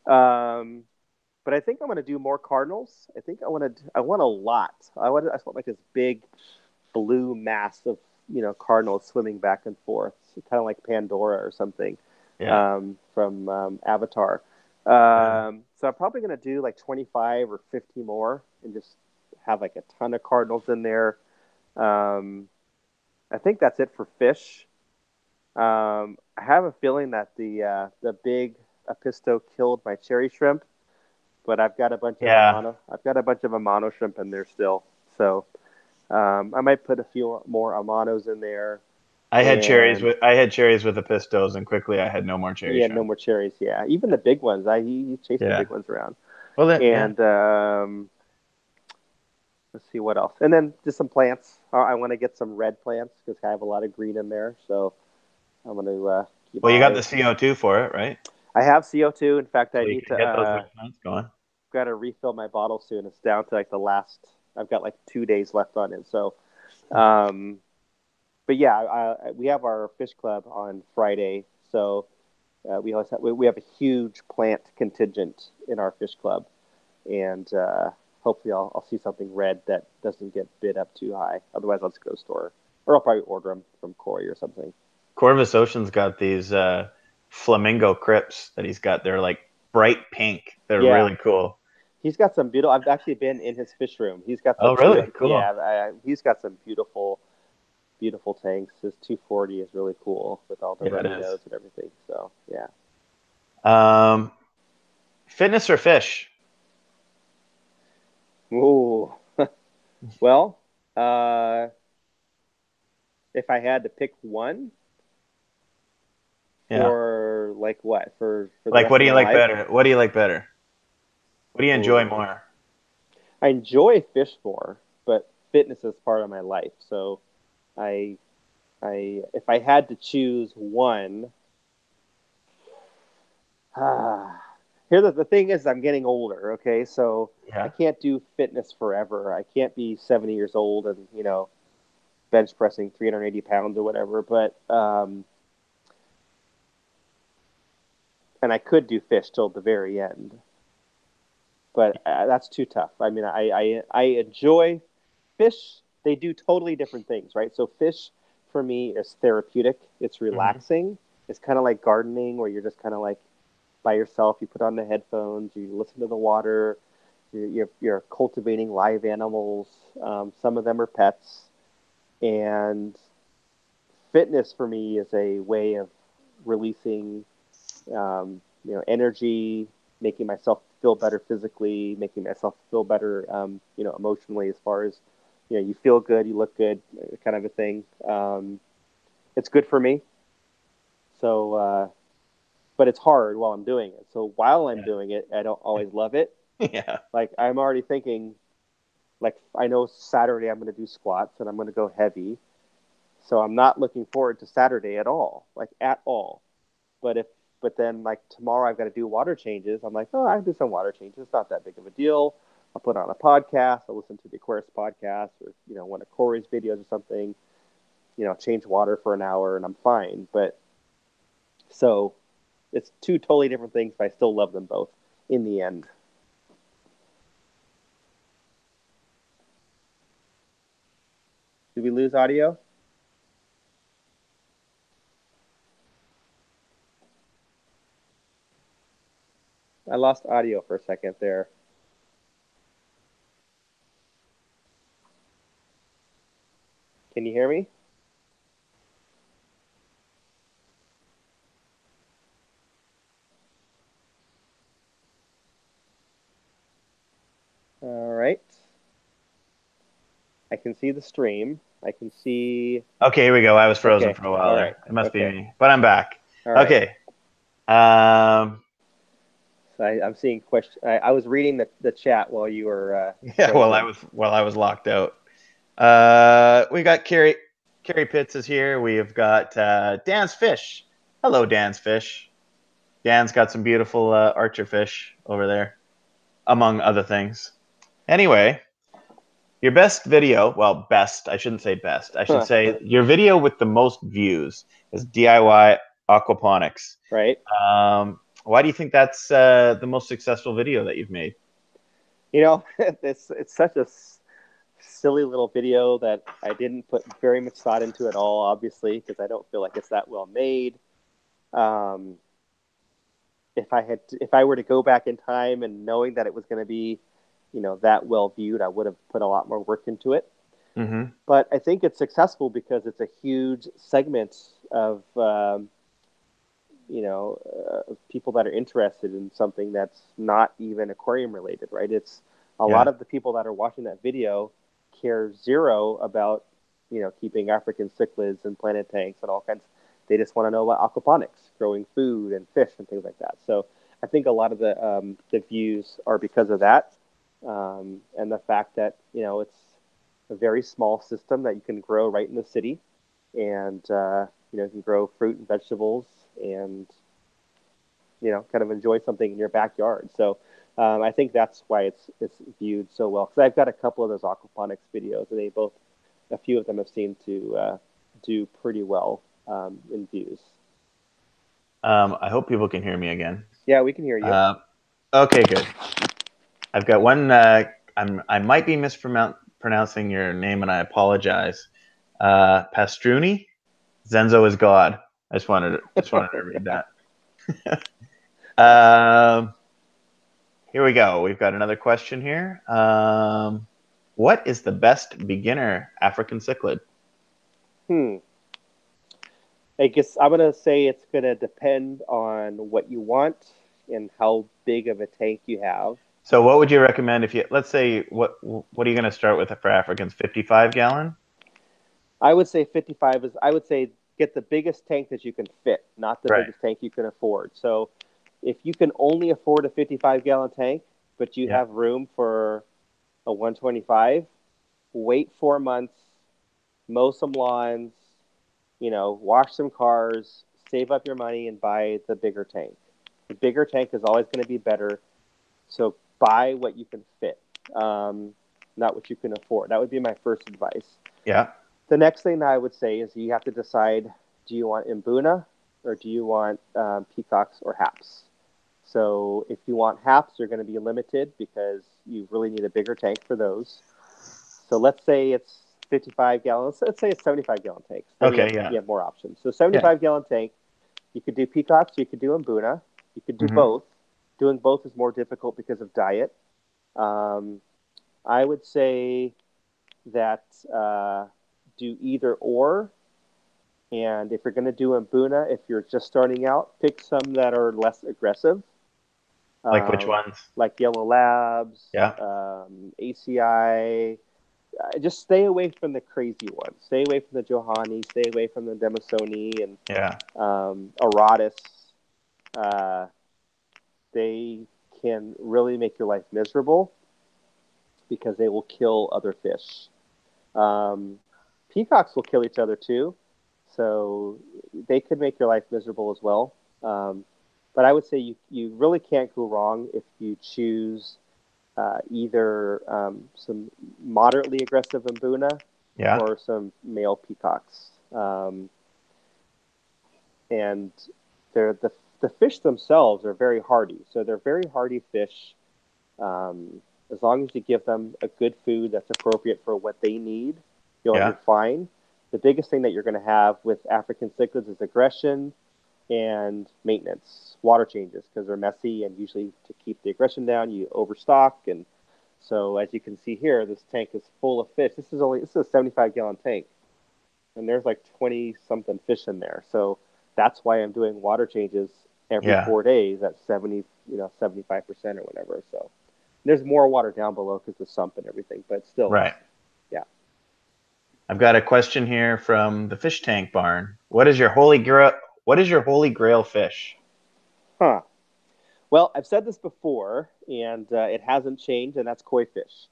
But I think I'm going to do more cardinals. I want a lot. I want like this big blue mass of, cardinals swimming back and forth, kind of like Pandora or something, from Avatar. So I'm probably going to do like 25 or 50 more and just have like a ton of cardinals in there. I think that's it for fish. I have a feeling that the big apisto killed my cherry shrimp, but I've got a bunch of Amano shrimp in there still. So I might put a few more Amanos in there. I had cherries with apistos, and quickly I had no more cherries. Yeah, no more cherries. Yeah, even the big ones. He chased the big ones around. Well, let's see what else, and then just some plants. I want to get some red plants because I have a lot of green in there. So I'm going to keep. Well, you got the CO2 for it, right? I have CO2. In fact, I need to get those red plants going. Got to refill my bottle soon. It's down to like the last. I've got like 2 days left on it. So, but yeah, we have our fish club on Friday. So we have a huge plant contingent in our fish club, and hopefully I'll see something red that doesn't get bid up too high. Otherwise, I'll just go to the store, or I'll probably order them from Corey or something. Corvus Ocean's got these flamingo crypts that he's got. They're like bright pink. They're really cool. He's got some beautiful. I've actually been in his fish room. He's got some. Oh, really? Cool. Yeah, he's got some beautiful tanks. His 240 is really cool with all the runny nose and everything. So yeah. Fitness or fish? Ooh. Well, if I had to pick one, or like what for like what do you like better? What do you like better? What do you enjoy more? I enjoy fish more, but fitness is part of my life. So if I had to choose one, here the thing is I'm getting older. Okay, so I can't do fitness forever. I can't be 70 years old and bench pressing 380 pounds or whatever. But and I could do fish till the very end. But that's too tough. I mean, I enjoy fish. They do totally different things, right? So fish for me is therapeutic. It's relaxing. Mm-hmm. It's kind of like gardening where you're just kind of like by yourself. You put on the headphones. You listen to the water. You're cultivating live animals. Some of them are pets. And fitness for me is a way of releasing, energy, making myself feel better physically, making myself feel better, emotionally, as far as, you feel good, you look good, kind of a thing. It's good for me. So, but it's hard while I'm doing it. So while I'm doing it, I don't always love it. Yeah. Like I'm already thinking, like I know Saturday I'm going to do squats and I'm going to go heavy. So I'm not looking forward to Saturday at all, like at all. But then, like, tomorrow I've got to do water changes. I'm like, oh, I can do some water changes. It's not that big of a deal. I'll put on a podcast. I'll listen to the Aquarius podcast or, one of Corey's videos or something, change water for an hour and I'm fine. But so it's two totally different things, but I still love them both in the end. Did we lose audio? I lost audio for a second there. Can you hear me? All right. I can see the stream. I can see... Okay, here we go. I was frozen for a while there. It must be me, but I'm back. All right. Okay. I'm seeing question. I was reading the chat while you were Yeah, going while I was locked out. We got Carrie Pitts is here. We have got Dan's Fish. Hello, Dan's Fish. Dan's got some beautiful archer fish over there, among other things. Anyway, your best video, well, best, I shouldn't say best. I should say your video with the most views is DIY aquaponics. right. Why do you think that's the most successful video that you've made? You know, it's such a silly little video that I didn't put very much thought into at all, obviously, because I don't feel like it's that well made. If I were to go back in time and knowing that it was going to be, that well viewed, I would have put a lot more work into it. Mm-hmm. But I think it's successful because it's a huge segment of, people that are interested in something that's not even aquarium related, right? It's a lot of the people that are watching that video care zero about, keeping African cichlids and planted tanks and all kinds. They just want to know about aquaponics, growing food and fish and things like that. So I think a lot of the views are because of that, and the fact that it's a very small system that you can grow right in the city, and you can grow fruit and vegetables, and kind of enjoy something in your backyard. So I think that's why it's viewed so well. Because I've got a couple of those aquaponics videos, and a few of them have seemed to do pretty well in views. I hope people can hear me again. Yeah, we can hear you. Okay, good. I've got one. I might be mispronouncing your name, and I apologize. Pastruni, Zenzo is God. I just wanted to read that. Here we go. We've got another question here. What is the best beginner African cichlid? I guess I'm going to say it's going to depend on what you want and how big of a tank you have. So what would you recommend let's say, what are you going to start with for Africans? 55 gallon? I would say 55 I would say get the biggest tank that you can fit, not the biggest tank you can afford. So if you can only afford a 55-gallon tank, but you have room for a 125, wait 4 months, mow some lawns, wash some cars, save up your money, and buy the bigger tank. The bigger tank is always going to be better. So buy what you can fit, not what you can afford. That would be my first advice. Yeah. The next thing that I would say is you have to decide, do you want Mbuna or do you want peacocks or haps? So if you want haps, you're going to be limited because you really need a bigger tank for those. So let's say it's 55 gallons. Let's say it's 75-gallon tanks. Then you have more options. So 75-gallon tank, you could do peacocks, you could do Mbuna, you could do both. Doing both is more difficult because of diet. I would say that do either or. And if you're going to do Mbuna, if you're just starting out, pick some that are less aggressive. Like which ones? Like Yellow Labs, ACI. Just stay away from the crazy ones. Stay away from the Johanni. Stay away from the Demisoni and Aratus. They can really make your life miserable because they will kill other fish. Peacocks will kill each other too, so they could make your life miserable as well. But I would say you really can't go wrong if you choose either some moderately aggressive Mbuna or some male peacocks. And the fish themselves are very hardy. So they're very hardy fish. As long as you give them a good food that's appropriate for what they need, you'll be fine. The biggest thing that you're going to have with African cichlids is aggression and maintenance, water changes, because they're messy, and usually to keep the aggression down, you overstock. And so as you can see here, this tank is full of fish. This is a 75-gallon tank, and there's like 20-something fish in there. So that's why I'm doing water changes every 4 days at 75% or whatever. So there's more water down below because the sump and everything, but still. Right. Yeah. I've got a question here from the Fish Tank Barn. What is your holy grail fish? Huh. Well, I've said this before, and it hasn't changed, and that's koi fish.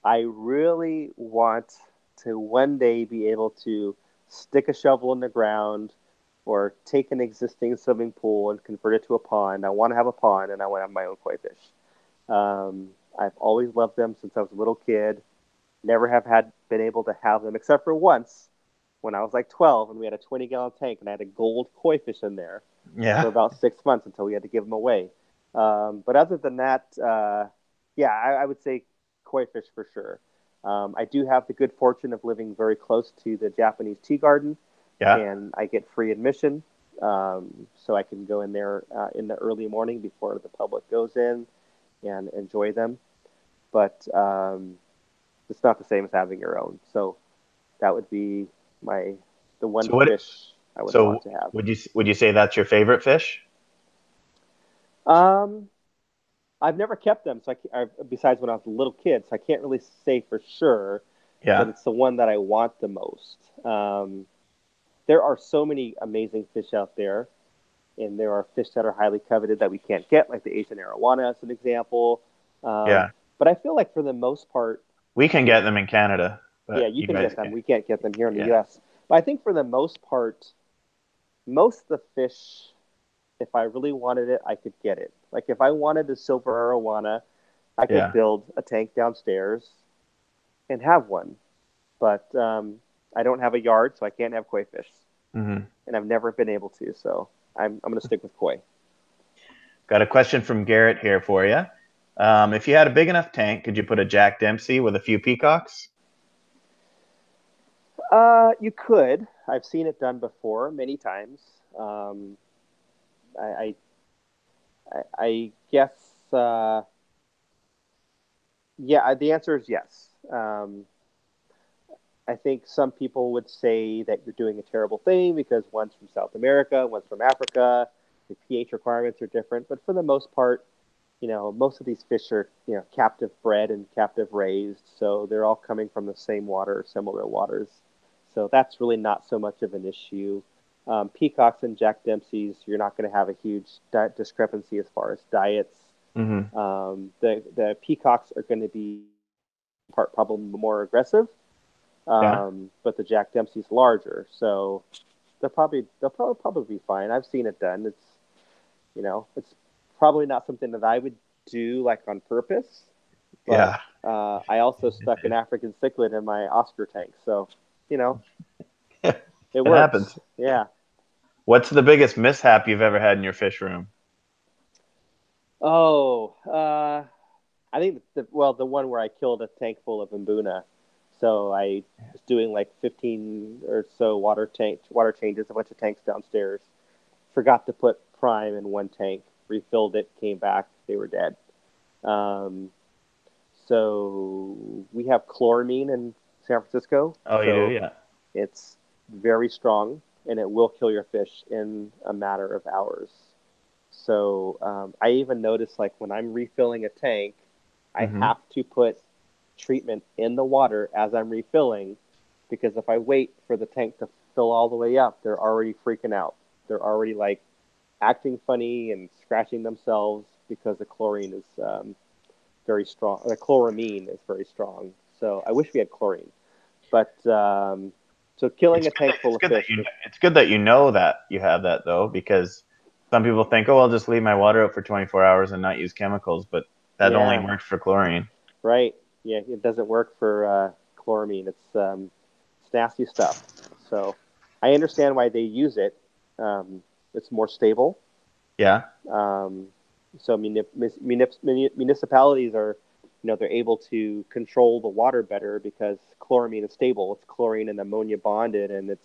I really want to one day be able to stick a shovel in the ground or take an existing swimming pool and convert it to a pond. I want to have a pond, and I want to have my own koi fish. I've always loved them since I was a little kid. Never have been able to have them except for once when I was like 12 and we had a 20-gallon tank and I had a gold koi fish in there for Yeah. about 6 months until we had to give them away. But other than that, yeah, I would say koi fish for sure. I do have the good fortune of living very close to the Japanese tea garden, Yeah. and I get free admission. So I can go in there in the early morning before the public goes in and enjoy them. But it's not the same as having your own. So that would be the one So what? fish I would So want to have. would you say that's your favorite fish? Um, I've never kept them, so besides when I was a little kid, so I can't really say for sure, but Yeah. it's the one that I want the most. There are so many amazing fish out there, and there are fish that are highly coveted that we can't get, like the Asian arowana as an example. Yeah. But I feel like for the most part, We can you get know, them in Canada, yeah, but you you can guys get them. can't. We can't get them here in the Yeah. U.S. But I think for the most part, most of the fish, if I really wanted it, I could get it. Like if I wanted a silver arowana, I could Yeah. build a tank downstairs and have one. But I don't have a yard, so I can't have koi fish, Hmm. and I've never been able to. So I'm going to stick with koi. Got a question from Garrett here for you. If you had a big enough tank, could you put a Jack Dempsey with a few peacocks? You could. I've seen it done before many times. Um, I, I guess, yeah, the answer is yes. I think some people would say that you're doing a terrible thing because one's from South America, one's from Africa. The pH requirements are different, but for the most part, most of these fish are, captive bred and captive raised, so they're all coming from the same water, similar waters. So that's really not so much of an issue. Peacocks and Jack Dempseys, you're not going to have a huge discrepancy as far as diets. Hmm. The peacocks are going to be probably more aggressive, Yeah. but the Jack Dempsey's larger, so they'll probably be fine. I've seen it done. It's probably not something that I would do like on purpose, but Yeah. I also stuck an African cichlid in my Oscar tank, so you know It it happens. works. Yeah. What's the biggest mishap you've ever had in your fish room? Oh, I think the one where I killed a tank full of Mbuna. So I was doing like 15 or so water changes, a bunch of tanks downstairs. Forgot to put prime in one tank, refilled it, came back, they were dead. Um, so we have chloramine in San Francisco, Oh, you do? so Yeah. it's very strong and it will kill your fish in a matter of hours. So I even notice like when I'm refilling a tank, I Hmm. have to put treatment in the water as I'm refilling because if I wait for the tank to fill all the way up, they're already freaking out. They're already like acting funny and scratching themselves because the chlorine is very strong. The chloramine is very strong. So I wish we had chlorine, but so killing It's a good that tank full it's of good that fish you with it's good that you know that you have that though, because some people think, oh, I'll just leave my water out for 24 hours and not use chemicals, but that only yeah, works for chlorine. right. Yeah, it doesn't work for chloramine. It's nasty stuff. So I understand why they use it. It's more stable. Yeah. Um, so municipalities are, they're able to control the water better because chloramine is stable. It's chlorine and ammonia bonded, and it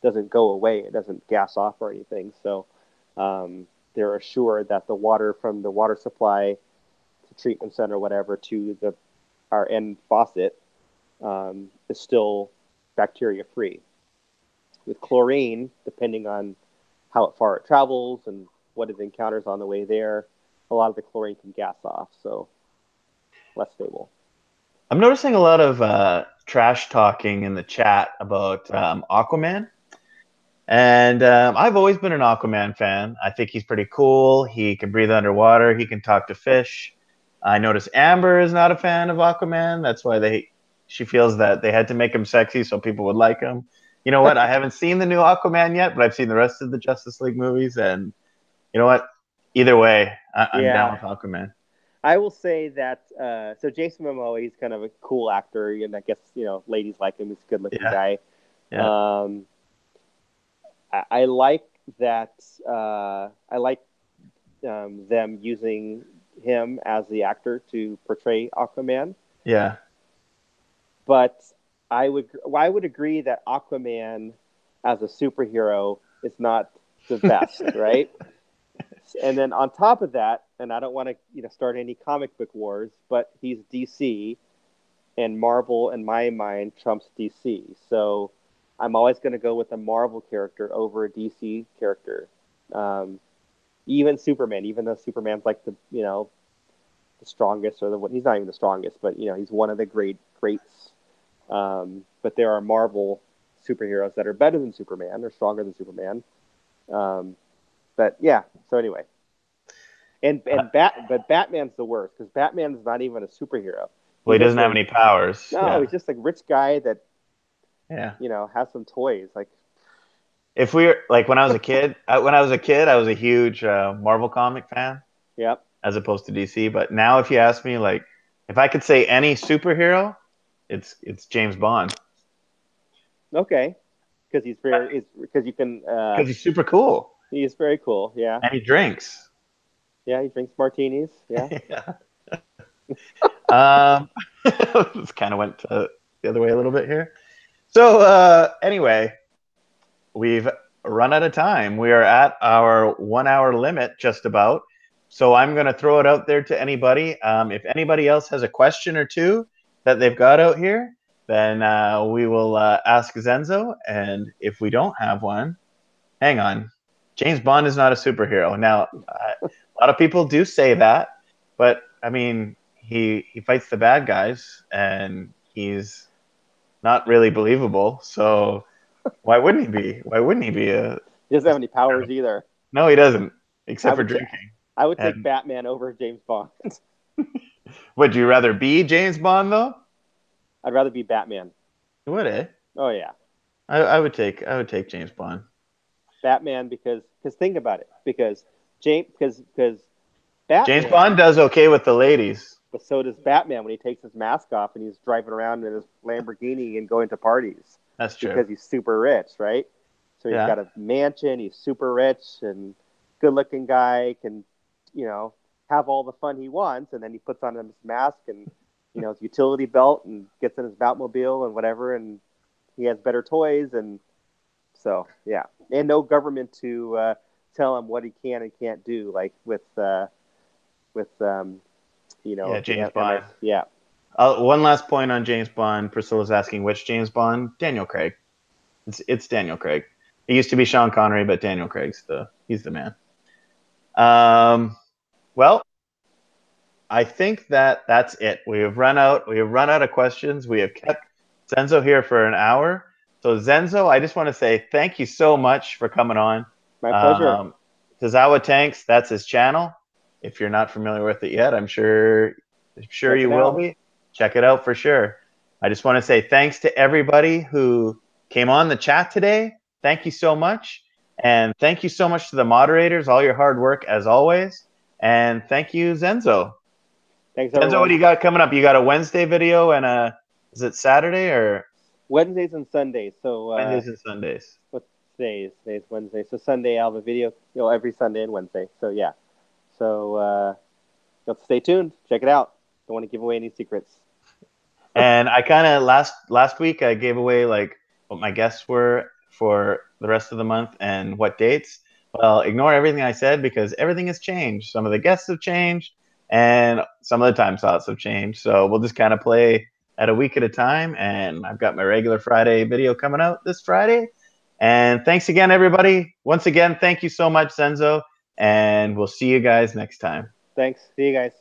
doesn't go away. It doesn't gas off or anything. So they're assured that the water from the water supply to treatment center, whatever, to our end faucet is still bacteria free. With chlorine, depending on how far it travels and what it encounters on the way there, a lot of the chlorine can gas off, so less stable. I'm noticing a lot of trash talking in the chat about Aquaman. And I've always been an Aquaman fan. I think he's pretty cool. He can breathe underwater. He can talk to fish. I notice Amber is not a fan of Aquaman. That's why she feels that they had to make him sexy so people would like him. You know what? I haven't seen the new Aquaman yet, but I've seen the rest of the Justice League movies, and you know what? Either way, I'm down Yeah, with Aquaman. I will say that. So Jason Momoa, he's kind of a cool actor, and I guess ladies like him. He's a good-looking Yeah, guy. yeah, Um, I like that. I like them using him as the actor to portray Aquaman. yeah. But I would agree that Aquaman as a superhero is not the best, right? And then on top of that, and I don't want to start any comic book wars, but he's DC, and Marvel in my mind trumps DC. So I'm always going to go with a Marvel character over a DC character. Even Superman, even though Superman's like the strongest, or he's not even the strongest, but he's one of the greats. But there are Marvel superheroes that are better than Superman or stronger than Superman. But yeah, so anyway, but Batman's the worst because Batman's not even a superhero. Well, he He's just doesn't have any powers. no, Yeah, he's just a rich guy that yeah. has some toys. Like, If we were like when I was a kid, I was a huge Marvel comic fan yep, as opposed to DC. But now, if you ask me, like, if I could say any superhero, it's James Bond okay, because because you can because he's super cool he's very cool. Yeah, and he drinks. yeah, he drinks martinis. Yeah, Yeah. Um, this kind of went the other way a little bit here. So anyway, we've run out of time. We are at our 1 hour limit, just about. So I'm going to throw it out there to anybody. If anybody else has a question or two that they've got out here, then we will ask Zenzo. And if we don't have one, hang on. James Bond is not a superhero. Now, a lot of people do say that, but I mean, he fights the bad guys, and he's not really believable. So why wouldn't he be? Why wouldn't he be a? he doesn't have any powers either. No, he doesn't, I except for would ta- drinking. I would take And Batman over James Bond. would you rather be James Bond though? I'd rather be Batman. Would it? Oh yeah, I would take James Bond. Batman because think about it because James Batman, Bond does okay with the ladies. but so does Batman when he takes his mask off and he's driving around in his Lamborghini and going to parties That's true. because he's super rich, right? So he's Yeah. got a mansion, he's super rich and good-looking guy, can have all the fun he wants, and then he puts on his mask and his utility belt and gets in his Batmobile and whatever, and he has better toys, and so yeah, and no government to tell him what he can and can't do, like with Yeah, James Bond. yeah. One last point on James Bond. Priscilla's asking which James Bond? Daniel Craig. It's Daniel Craig. He used to be Sean Connery, but Daniel Craig's he's the man. Well, I think that's it. We have run out. We have run out of questions. We have kept Zenzo here for an hour. So Zenzo, I just want to say thank you so much for coming on. My pleasure. Tazawa Tanks, that's his channel. If you're not familiar with it yet, I'm sure Check you it will out. be. Check it out for sure. I just want to say thanks to everybody who came on the chat today. Thank you so much. And thank you so much to the moderators, all your hard work as always. And thank you, Zenzo. Thanks, Zenzo, everyone. what do you got coming up? You got a Wednesday video and is it Saturday or Wednesdays and Sundays. So Wednesdays and Sundays? what's today? Today's Wednesday. So Sunday I'll have a video, every Sunday and Wednesday. So yeah. So stay tuned. Check it out. Don't want to give away any secrets. And I kind of last week I gave away like what my guests were for the rest of the month and what dates. Well, ignore everything I said because everything has changed. Some of the guests have changed and some of the time slots have changed. So we'll just kind of play at a week at a time. And I've got my regular Friday video coming out this Friday. And thanks again, everybody. Once again, thank you so much, Zenzo. And we'll see you guys next time. Thanks. See you guys.